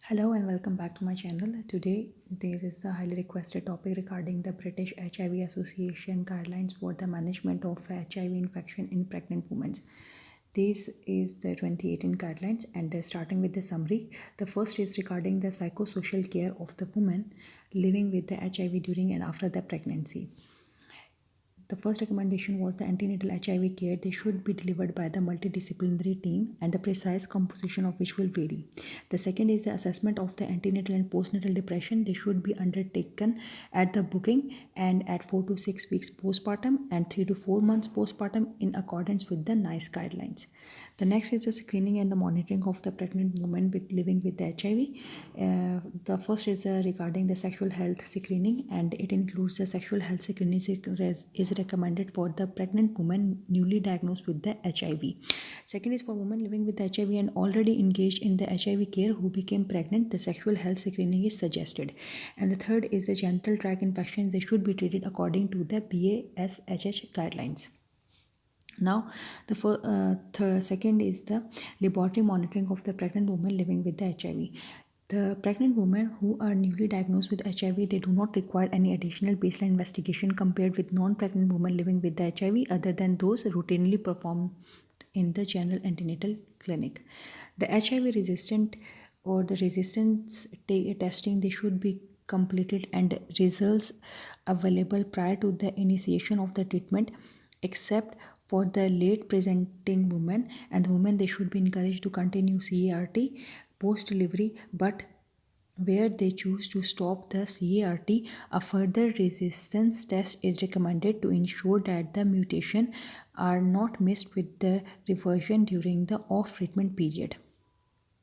Hello and welcome back to my channel. Today, this is a highly requested topic regarding the British HIV Association guidelines for the management of HIV infection in pregnant women. This is the 2018 guidelines, and starting with the summary. The first is regarding the psychosocial care of the woman living with the HIV during and after the pregnancy. The first recommendation was the antenatal HIV care. They should be delivered by the multidisciplinary team, and the precise composition of which will vary. The second is the assessment of the antenatal and postnatal depression. They should be undertaken at the booking and at 4 to 6 weeks postpartum and 3 to 4 months postpartum in accordance with the NICE guidelines. The next is the screening and the monitoring of the pregnant woman living with the HIV. The first is regarding the sexual health screening, and it includes the sexual health screening is recommended for the pregnant woman newly diagnosed with the HIV. Second is for women living with HIV and already engaged in the HIV care who became pregnant. The sexual health screening is suggested. And the third is the genital tract infections. They should be treated according to the BASHH guidelines. Now, the second is the laboratory monitoring of the pregnant woman living with the HIV. The pregnant women who are newly diagnosed with HIV, they do not require any additional baseline investigation compared with non-pregnant women living with the HIV other than those routinely performed in the general antenatal clinic. The HIV resistant or the resistance testing, they should be completed and results available prior to the initiation of the treatment, except for the late presenting women, and the women, they should be encouraged to continue CART post delivery, but where they choose to stop the CART, a further resistance test is recommended to ensure that the mutation are not missed with the reversion during the off treatment period.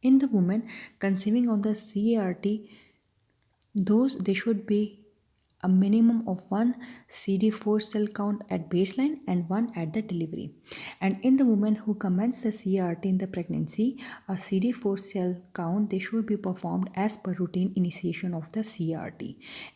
In the women conceiving on the CART, those they should be a minimum of one CD4 cell count at baseline and one at the delivery. And in the women who commence the CART in the pregnancy, a CD4 cell count, they should be performed as per routine initiation of the CART.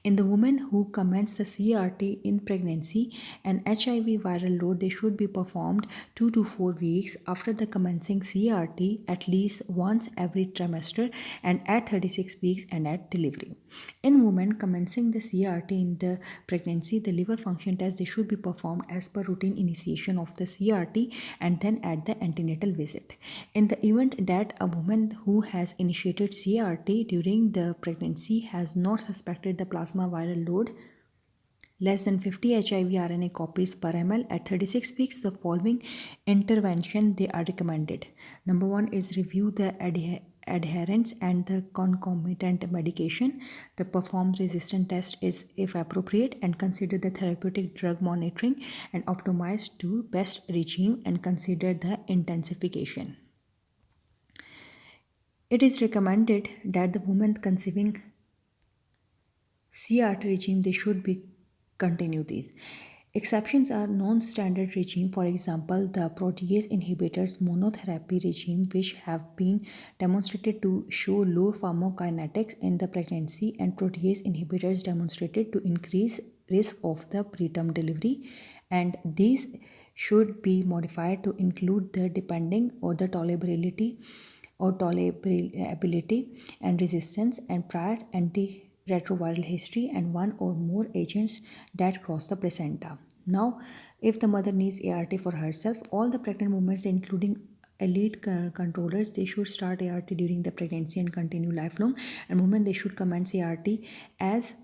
In the women who commence the CART in pregnancy, an HIV viral load, they should be performed 2 to 4 weeks after the commencing CART at least once every trimester and at 36 weeks and at delivery. In women commencing the CART in the pregnancy, the liver function test, they should be performed as per routine initiation of the CART and then at the antenatal visit. In the event that a woman who has initiated CART during the pregnancy has not suspected the plasma viral load less than 50 HIV RNA copies per ml at 36 weeks, the following intervention they are recommended. Number one is review the adherence and the concomitant medication. The perform resistant test is if appropriate and consider the therapeutic drug monitoring and optimize to best regime and consider the intensification. It is recommended that the woman conceiving CART regime, they should be continue these. Exceptions are non-standard regime, for example, the protease inhibitors monotherapy regime, which have been demonstrated to show low pharmacokinetics in the pregnancy, and protease inhibitors demonstrated to increase risk of the preterm delivery, and these should be modified to include the depending or the tolerability and resistance and prior antiretroviral history and one or more agents that cross the placenta. Now, if the mother needs ART for herself, all the pregnant women, including elite controllers, they should start ART during the pregnancy and continue lifelong, and women, they should commence ART as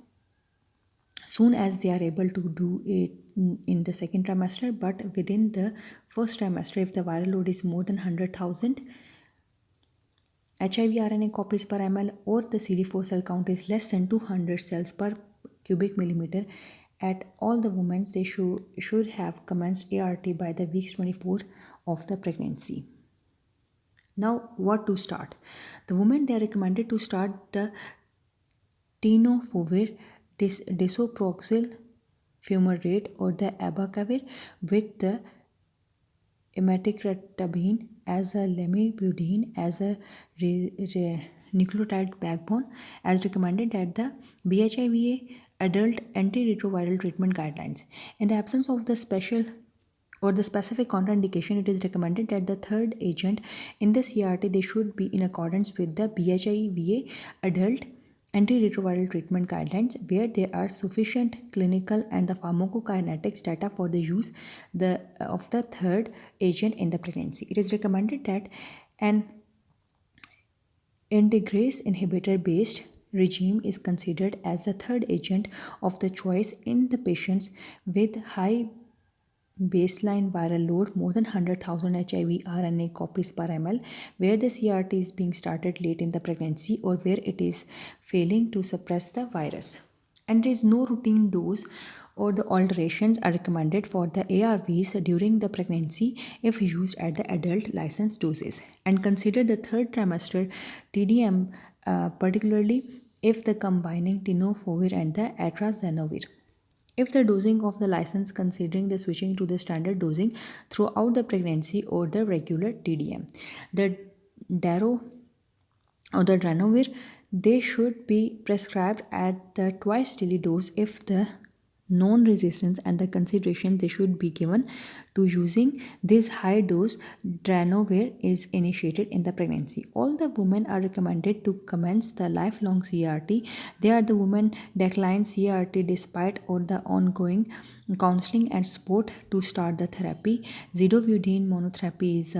soon as they are able to do it in the second trimester, but within the first trimester, if the viral load is more than 100,000 HIV RNA copies per ml or the CD4 cell count is less than 200 cells per cubic millimeter, at all the women, they should have commenced ART by the weeks 24 of the pregnancy. Now, what to start? The women, they are recommended to start the tenofovir disoproxil fumarate or the abacavir with the imetigratabine as a lamivudine as a nucleotide backbone, as recommended at the BHIVA adult antiretroviral treatment guidelines. In the absence of the special or the specific contraindication, it is recommended that the third agent in the CRT they should be in accordance with the BHIVA adult antiretroviral treatment guidelines, where there are sufficient clinical and the pharmacokinetics data for the use of the third agent in the pregnancy. It is recommended that an integrase inhibitor based regime is considered as the third agent of the choice in the patients with high baseline viral load more than 100,000 HIV RNA copies per ml, where the CRT is being started late in the pregnancy or where it is failing to suppress the virus. And there is no routine dose or the alterations are recommended for the ARVs during the pregnancy if used at the adult licensed doses. And consider the third trimester TDM, particularly if the combining tenofovir and the atrazenovir. If the dosing of the license considering the switching to the standard dosing throughout the pregnancy or the regular TDM. The Daro or the Dranavir, they should be prescribed at the twice daily dose if the known resistance and the consideration they should be given to using this high dose Dranavir is initiated in the pregnancy. All the women are recommended to commence the lifelong CRT. They are the women decline CRT despite or the ongoing counseling and support to start the therapy. Zidovudine monotherapy is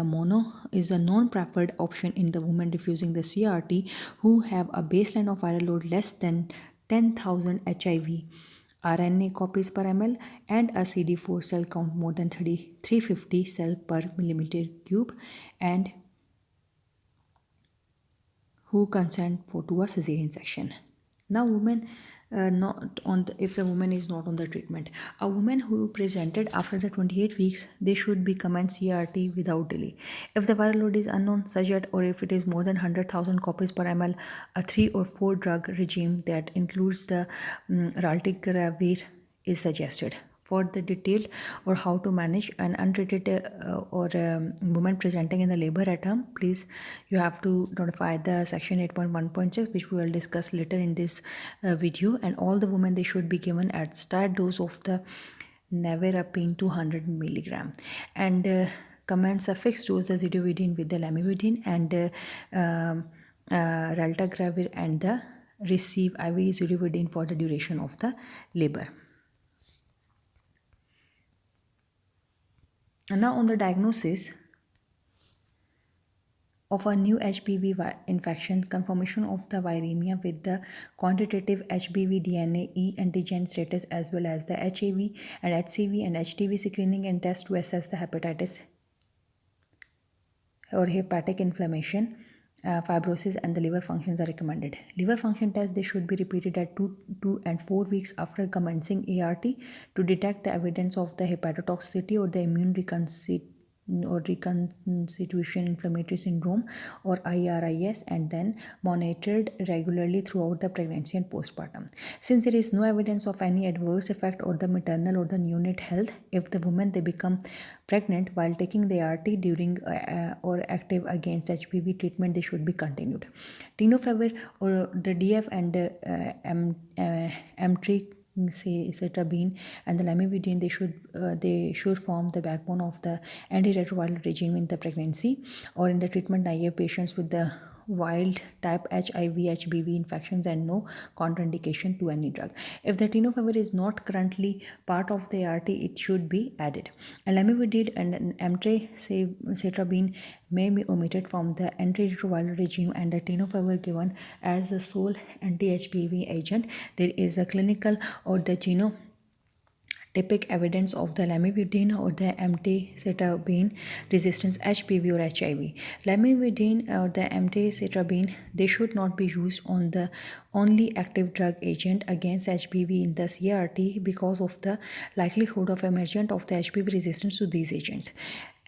a non-preferred option in the women refusing the CRT who have a baseline of viral load less than 10,000 HIV RNA copies per ml and a CD4 cell count more than 350 cell per millimeter cube, and who consent for to a cesarean section. Now, women not on the, if the woman is not on the treatment, a woman who presented after the 28 weeks, they should be commence CRT without delay. If the viral load is unknown, such that or if it is more than 100,000 copies per ml, a 3 or 4 drug regime that includes the raltegravir is suggested. For the detailed or how to manage an untreated or woman presenting in the labor at home, please you have to notify the section 8.1.6, which we will discuss later in this video. And all the women, they should be given at start dose of the nevirapine 200 milligram, and commence a fixed dose of zidovudine with the lamivudine and raltegravir, and the receive IV zidovudine for the duration of the labor. And now on the diagnosis of a new HPV infection, confirmation of the viremia with the quantitative HPV DNA E antigen status, as well as the HAV and HCV and HTV screening and test to assess the hepatitis or hepatic inflammation, fibrosis, and the liver functions are recommended. Liver function tests, they should be repeated at 2 and 4 weeks after commencing ART to detect the evidence of the hepatotoxicity or the immune reconstitution inflammatory syndrome or IRIS, and then monitored regularly throughout the pregnancy and postpartum. Since there is no evidence of any adverse effect or the maternal or the neonate health, if the woman they become pregnant while taking the ART during or active against HPV treatment, they should be continued. Tenofovir or the DF and emtricitabine and the lamivudine, they should form the backbone of the antiretroviral regime in the pregnancy or in the treatment naive patients with the wild type HIV HBV infections and no contraindication to any drug. If the tenofovir is not currently part of the ART, it should be added. And lamivudine and emtricitabine may be omitted from the antiretroviral regime and the tenofovir given as the sole anti-HPV agent. There is a clinical or the genotypic evidence of the lamivudine or the emtricitabine resistance HPV or HIV. Lamivudine or the emtricitabine, they should not be used on the only active drug agent against HPV in the CRT because of the likelihood of emergence of the HPV resistance to these agents.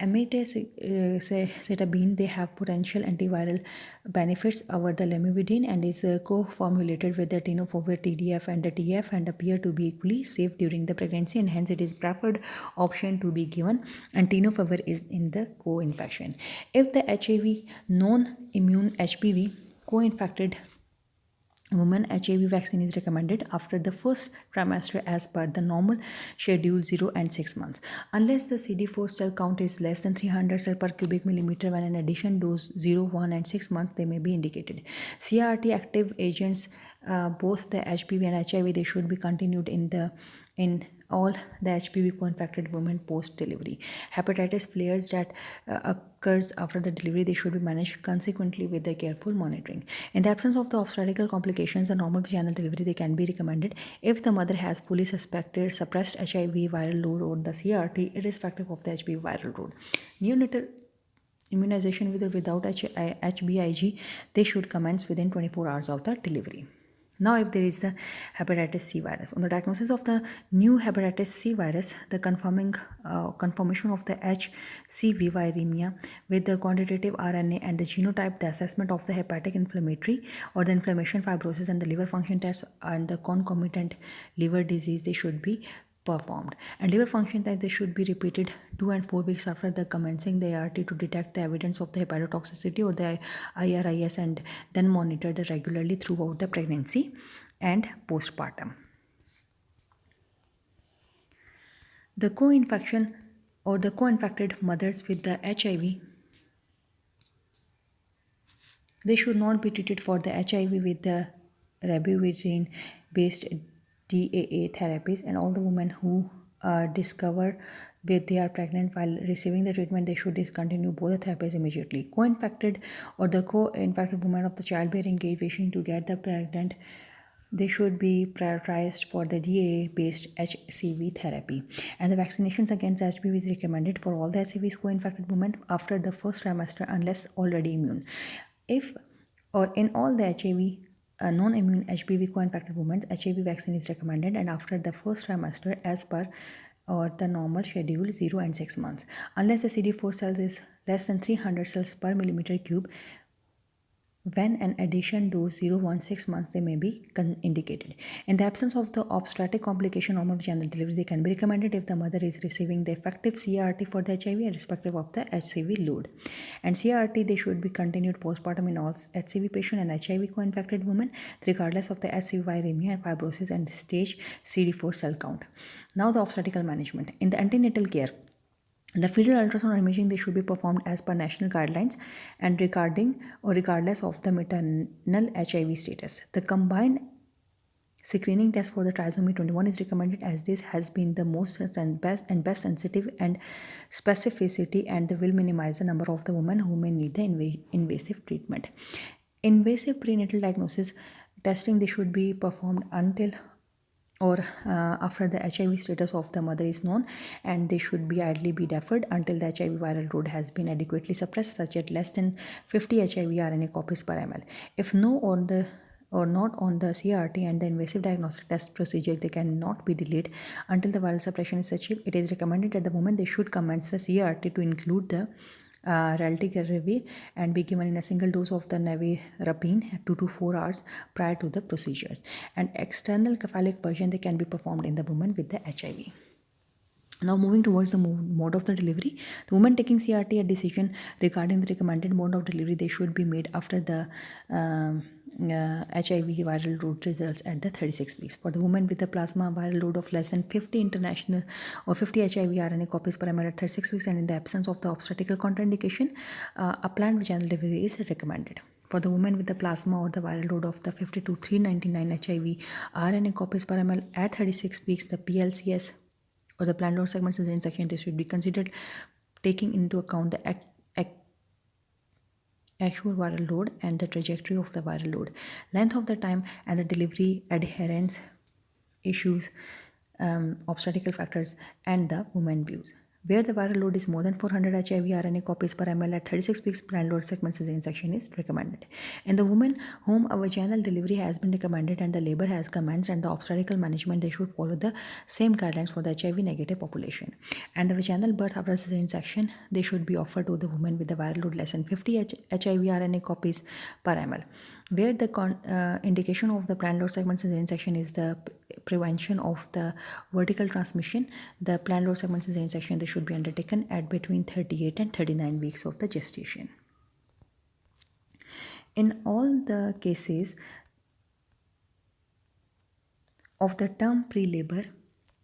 Emtricitabine, they have potential antiviral benefits over the lamivudine and is co-formulated with the tenofovir TDF and the TF and appear to be equally safe during the pregnancy, and hence it is preferred option to be given, and tenofovir is in the co-infection. If the HIV non-immune HPV co-infected Women HIV vaccine is recommended after the first trimester as per the normal schedule 0 and 6 months. Unless the CD4 cell count is less than 300 cell per cubic millimeter when an addition dose 0, 1 and 6 months, they may be indicated. CRT active agents, both the HPV and HIV, they should be continued in all the HPV co-infected women post-delivery. Hepatitis flares that occurs after the delivery, they should be managed consequently with the careful monitoring. In the absence of the obstetrical complications, the normal vaginal delivery they can be recommended if the mother has fully suspected suppressed HIV viral load or the CRT, irrespective of the HPV viral load. Neonatal immunization with or without HBIG, they should commence within 24 hours of the delivery. Now, if there is the hepatitis C virus, on the diagnosis of the new hepatitis C virus, the confirmation of the HCV viremia with the quantitative RNA and the genotype, the assessment of the hepatic inflammatory or the inflammation, fibrosis, and the liver function tests and the concomitant liver disease, they should be performed. And liver function tests, they should be repeated 2 and 4 weeks after the commencing the ART to detect the evidence of the hepatotoxicity or the IRIS, and then monitor the regularly throughout the pregnancy and postpartum. The co-infection or the co-infected mothers with the HIV, they should not be treated for the HIV with the ribavirin based DAA therapies, and all the women who discover that they are pregnant while receiving the treatment, they should discontinue both the therapies immediately. Co-infected or the co-infected women of the childbearing age wishing to get the pregnant, they should be prioritized for the DAA based HCV therapy. And the vaccinations against HPV is recommended for all the HCV co-infected women after the first trimester unless already immune. If or in all the HIV non-immune HPV co-infected women, HIV vaccine is recommended and after the first trimester as per or the normal schedule 0 and 6 months. Unless the CD4 cells is less than 300 cells per millimeter cube, when an addition dose 016 months, they may be indicated. In the absence of the obstetric complication, normal vaginal delivery they can be recommended if the mother is receiving the effective CRT for the HIV irrespective of the HCV load. And CRT they should be continued postpartum in all HCV patient and HIV co-infected women regardless of the HCV viremia and fibrosis and stage CD4 cell count. Now the obstetrical management. In the antenatal care, the fetal ultrasound imaging they should be performed as per national guidelines and regarding or regardless of the maternal HIV status. The combined screening test for the trisomy 21 is recommended as this has been the most and best sensitive and specificity and will minimize the number of the women who may need the invasive treatment. Invasive prenatal diagnosis testing they should be performed until or after the HIV status of the mother is known, and they should be ideally be deferred until the HIV viral load has been adequately suppressed, such as less than 50 HIV RNA copies per ml. If no on the or not on the CRT and the invasive diagnostic test procedure, they cannot be delayed until the viral suppression is achieved. It is recommended at the moment they should commence the CRT to include the raltegravir and be given in a single dose of the nevirapine 2 to 4 hours prior to the procedure. And external cephalic purging they can be performed in the woman with the HIV. Now moving towards the mode of the delivery, the woman taking CRT a decision regarding the recommended mode of delivery they should be made after the HIV viral load results at the 36 weeks. For the woman with a plasma viral load of less than 50 international or 50 HIV RNA copies per ml at 36 weeks and in the absence of the obstetrical contraindication, a planned vaginal delivery is recommended. For the woman with the plasma or the viral load of the 50 to 399 HIV RNA copies per ml at 36 weeks, the PLCS or the planned load segment cesarean section, this should be considered taking into account the actual viral load and the trajectory of the viral load, length of the time, and the delivery adherence issues, obstetrical factors, and the woman views. Where the viral load is more than 400 HIV RNA copies per ml at 36 weeks, planned load segment cesarean section is recommended. In the woman whom a vaginal delivery has been recommended and the labor has commenced and the obstetrical management, they should follow the same guidelines for the HIV negative population. And the vaginal birth after cesarean section, they should be offered to the woman with the viral load less than 50 HIV RNA copies per ml. Where the indication of the planned load segment cesarean section is the prevention of the vertical transmission, the planned load segment cesarean section they should be undertaken at between 38 and 39 weeks of the gestation. In all the cases, of the term pre-labor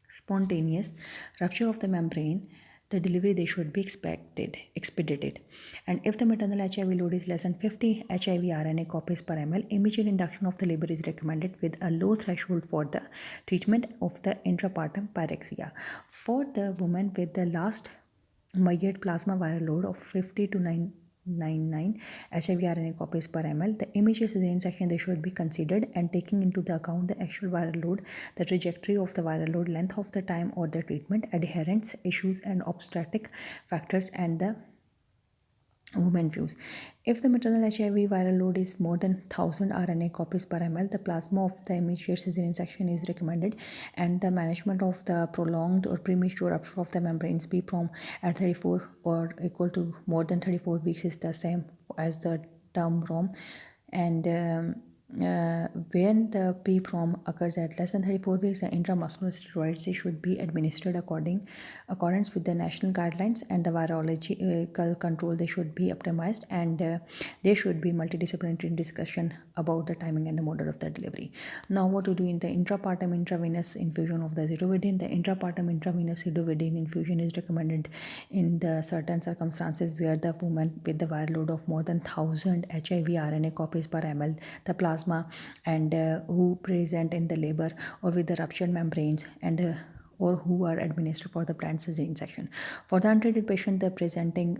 spontaneous rupture of the membrane, the delivery they should be expedited. And if the maternal HIV load is less than 50 HIV RNA copies per ml, immediate induction of the labor is recommended with a low threshold for the treatment of the intrapartum pyrexia. For the woman with the last measured plasma viral load of 50 to 999 HIV RNA copies per ml, the immediate cesarean section they should be considered, and taking into the account the actual viral load, the trajectory of the viral load, length of the time or the treatment, adherence issues and obstetric factors, and the women views. If the maternal HIV viral load is more than 1000 RNA copies per ml, the plasma of the immediate cesarean section is recommended, and the management of the prolonged or premature rupture of the membranes PPROM at 34 or equal to more than 34 weeks is the same as the term ROM. And when the PPROM occurs at less than 34 weeks, the intramuscular steroids should be administered accordance with the national guidelines, and the virological control they should be optimized, and there should be multidisciplinary discussion about the timing and the model of the delivery. Now, what to do in the intrapartum intravenous infusion of the zidovudine? The intrapartum intravenous zidovudine infusion is recommended in the certain circumstances where the woman with the viral load of more than 1000 HIV RNA copies per ml, the plasma, and who present in the labor or with the ruptured membranes, and or who are administered for the planned cesarean section. For the untreated patient, the presenting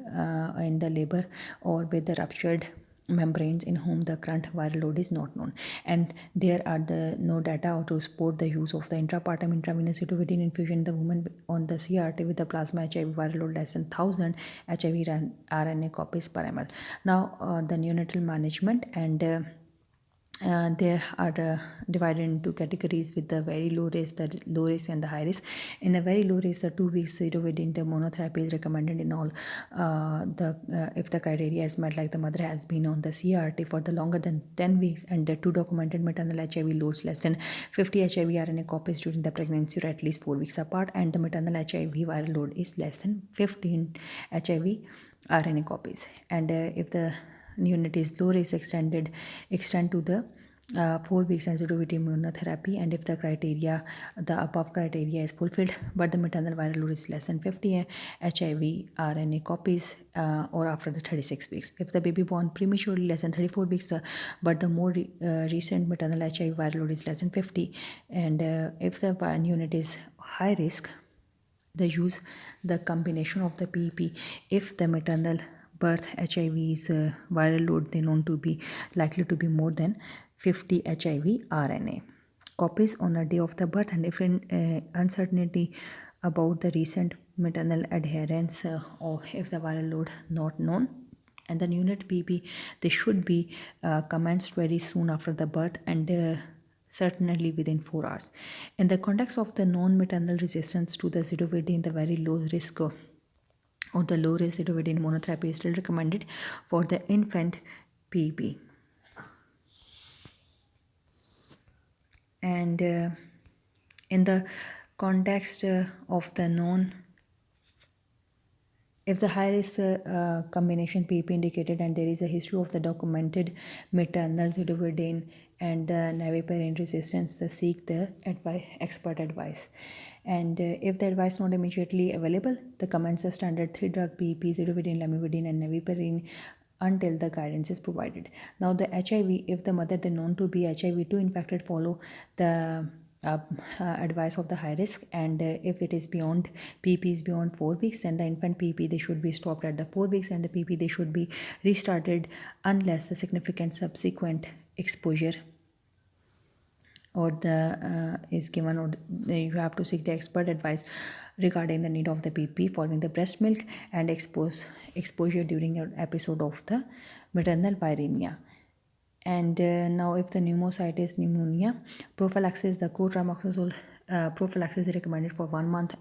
in the labor or with the ruptured membranes in whom the current viral load is not known, and there are no data to support the use of the intrapartum intravenous zidovudine infusion in the woman on the CRT with the plasma HIV viral load less than 1000 HIV RNA copies per ml. Now, the neonatal management, and they are divided into categories with the very low risk, the low risk, and the high risk. In the very low risk, the 2 weeks zidovudine the monotherapy is recommended in all if the criteria is met, like the mother has been on the CRT for the longer than 10 weeks, and the 2 documented maternal HIV loads less than 50 HIV RNA copies during the pregnancy or at least 4 weeks apart, and the maternal HIV viral load is less than 15 HIV RNA copies. And if the neonate is low risk, extend to the 4 weeks sensitivity immunotherapy, and if the above criteria is fulfilled but the maternal viral load is less than 50 HIV RNA copies or after the 36 weeks. If the baby born prematurely less than 34 weeks but the more recent maternal HIV viral load is less than 50, and if the neonate is high risk, they use the combination of the PEP if the maternal birth HIV's viral load they known to be likely to be more than 50 HIV RNA copies on the day of the birth, and if uncertainty about the recent maternal adherence or if the viral load not known, and the neonate PEP they should be commenced very soon after the birth, and certainly within 4 hours. In the context of the non-maternal resistance to the zidovudine, the very low risk or the low risk zidovudine monotherapy is still recommended for the infant PEP. And in the context of the if the high risk combination PEP indicated and there is a history of the documented maternal zidovudine and the naviparin resistance, they seek the expert advice. And if the advice not immediately available, the commence the standard 3-drug PEP, zidovudine, lamivudine, and naviparin until the guidance is provided. Now, the HIV, if the mother is known to be HIV2 infected, follow the advice of the high risk, and if it is beyond PEP is beyond 4 weeks, then the infant PEP they should be stopped at the 4 weeks, and the PEP they should be restarted unless a significant subsequent exposure or the is given, or you have to seek the expert advice regarding the need of the PEP following the breast milk and exposure during your episode of the maternal viremia. And now, if the pneumocystis pneumonia, prophylaxis, the cotrimoxazole prophylaxis is recommended for 1 month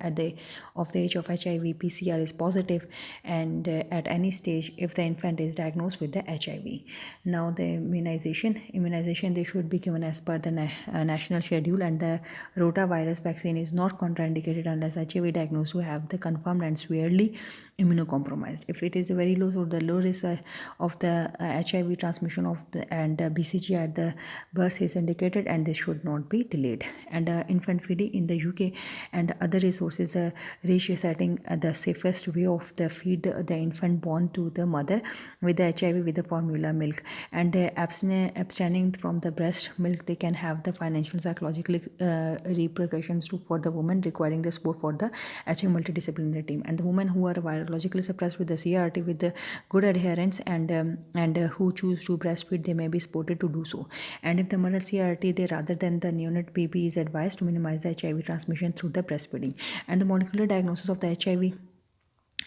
of the age of HIV PCR is positive, and at any stage if the infant is diagnosed with the HIV. Now, the immunization they should be given as per the national schedule, and the rotavirus vaccine is not contraindicated unless HIV diagnosed who have the confirmed and severely immunocompromised. If it is very low, so the low risk of the HIV transmission of the and BCG at the birth is indicated, and this should not be delayed. And infant feeding in the UK and other resources ratio setting the safest way of the feed the infant born to the mother with the HIV with the formula milk, and abstaining from the breast milk, they can have the financial psychological repercussions for the woman, requiring the support for the HIV multidisciplinary team. And the women who are virologically suppressed with the CRT with the good adherence and who choose to breastfeed, they may be supported to do so. And if the mother CRT, they rather than the neonate baby is advised to minimize the HIV transmission through the breastfeeding. And the molecular diagnosis of the HIV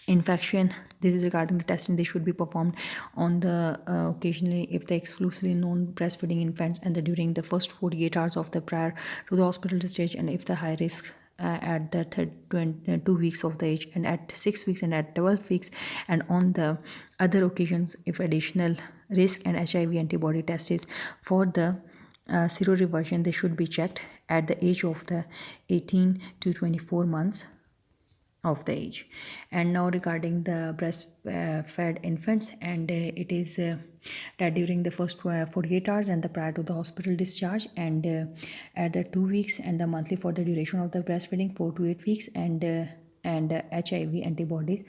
infection, this is regarding the testing, they should be performed on the occasionally if the exclusively known breastfeeding infants, and during the first 48 hours of the prior to the hospital stage, and if the high risk at the 2 weeks of the age, and at 6 weeks, and at 12 weeks, and on the other occasions if additional risk and HIV antibody test is for the seroreversion, they should be checked at the age of the 18 to 24 months of the age. And now regarding the breastfed infants, and it is that during the first 48 hours and the prior to the hospital discharge, and at the 2 weeks, and the monthly for the duration of the breastfeeding 4 to 8 weeks, and HIV antibodies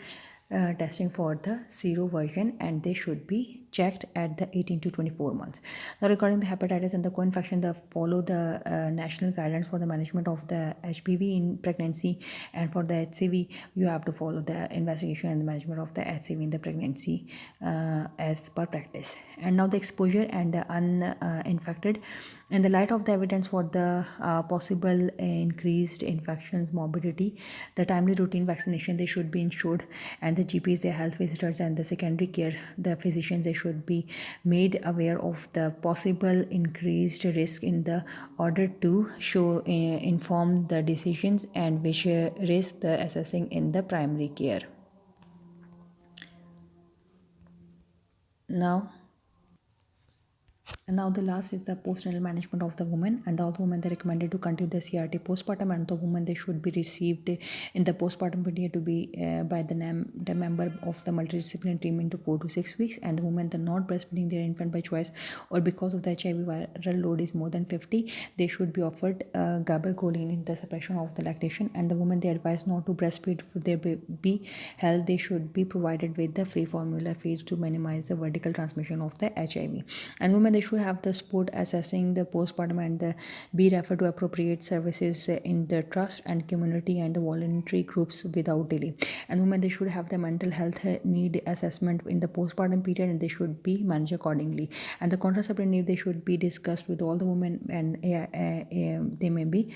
testing for the seroversion, and they should be checked at the 18 to 24 months. Now regarding the hepatitis and the co-infection, the follow the national guidelines for the management of the HPV in pregnancy, and for the HCV you have to follow the investigation and the management of the HCV in the pregnancy as per practice. And now the exposure and uninfected, in the light of the evidence for the possible increased infections morbidity, the timely routine vaccination they should be ensured, and the GPs, the health visitors, and the secondary care, the physicians, they should be made aware of the possible increased risk in the order to show inform the decisions and which risk the assessing in the primary care. Now, and now the last is the postnatal management of the woman. And all the women, they recommended to continue the CRT postpartum, and the woman, they should be received in the postpartum period to be by the member of the multidisciplinary team into 4 to 6 weeks. And the women, they're not breastfeeding their infant by choice or because of the HIV viral load is more than 50, they should be offered gabapentin in the suppression of the lactation. And the women, they advised not to breastfeed for their baby health, they should be provided with the free formula feeds to minimize the vertical transmission of the HIV. And women, they should have the support assessing the postpartum, and be referred to appropriate services in the trust and community and the voluntary groups without delay. And women, they should have the mental health need assessment in the postpartum period, and they should be managed accordingly. And the contraceptive need, they should be discussed with all the women, and they may be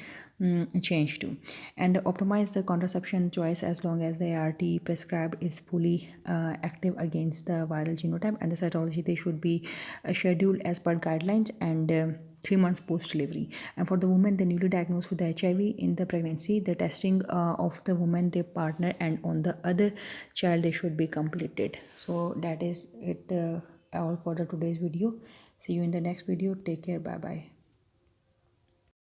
change to. And optimize the contraception choice as long as the ART prescribed is fully active against the viral genotype. And the cytology, they should be scheduled as per guidelines, and 3 months post delivery. And for the woman, the newly diagnosed with the HIV in the pregnancy, the testing of the woman, their partner, and on the other child, they should be completed. So that is it all for the today's video. See you in the next video. Take care. Bye bye.